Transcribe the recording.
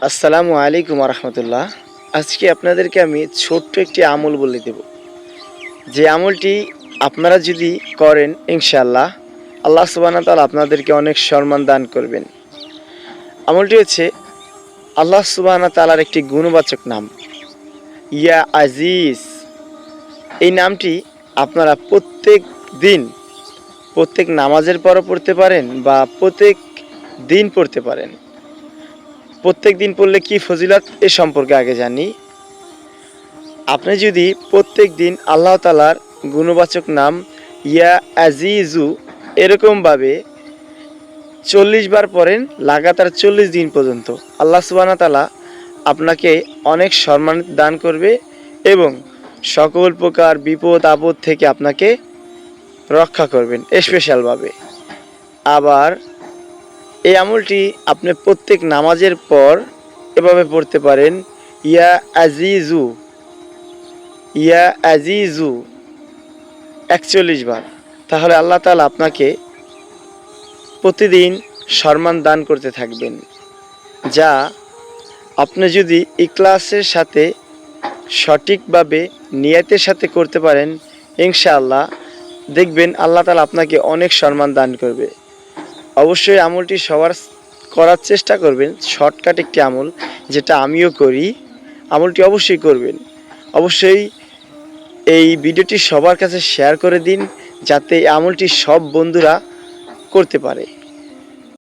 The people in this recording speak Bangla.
আসসালামু আলাইকুম রহমতুল্লাহ। আজকে আপনাদেরকে আমি ছোট্ট একটি আমল বলে দেব, যে আমলটি আপনারা যদি করেন ইনশাআল্লাহ আল্লাহ সুবহানাহু ওয়া তাআলা আপনাদেরকে অনেক সম্মান দান করবেন। আমলটি হচ্ছে আল্লাহ সুবহানাহু ওয়া তাআলার একটি গুণবাচক নাম, ইয়া আজিজ। এই নামটি আপনারা প্রত্যেক দিন, প্রত্যেক নামাজের পরও পড়তে পারেন বা প্রত্যেক দিন পড়তে পারেন। প্রত্যেক দিন পড়লে কি ফজিলত এ সম্পর্কে আগে জানি। আপনি যদি প্রত্যেক দিন আল্লাহ তাআলার গুণবাচক নাম ইয়া আজিজু এরকমভাবে 40 বার পড়েন লাগাতার 40 দিন পর্যন্ত, আল্লাহ সুবহানাহু ওয়া তাআলা আপনাকে অনেক সম্মান দান করবে এবং সকল প্রকার বিপদ আপদ থেকে আপনাকে রক্ষা করবেন স্পেশালভাবে। আবার এই আমলটি আপনি প্রত্যেক নামাজের পর এভাবে পড়তে পারেন, ইয়া আজিজু ইয়া আজিজু 41 বার। তাহলে আল্লাহ তাআলা আপনাকে প্রতিদিন সম্মান দান করতে থাকবেন, যা আপনি যদি ইখলাসের সাথে সঠিকভাবে নিয়তের সাথে করতে পারেন ইনশাআল্লাহ দেখবেন আল্লাহ তাআলা আপনাকে অনেক সম্মান দান করবে। অবশ্যই আমলটি সবার করার চেষ্টা করবেন, শর্টকাট একটি আমল যেটা আমিও করি। আমলটি অবশ্যই করবেন। অবশ্যই এই ভিডিওটি সবার কাছে শেয়ার করে দিন, যাতে এই আমলটি সব বন্ধুরা করতে পারে।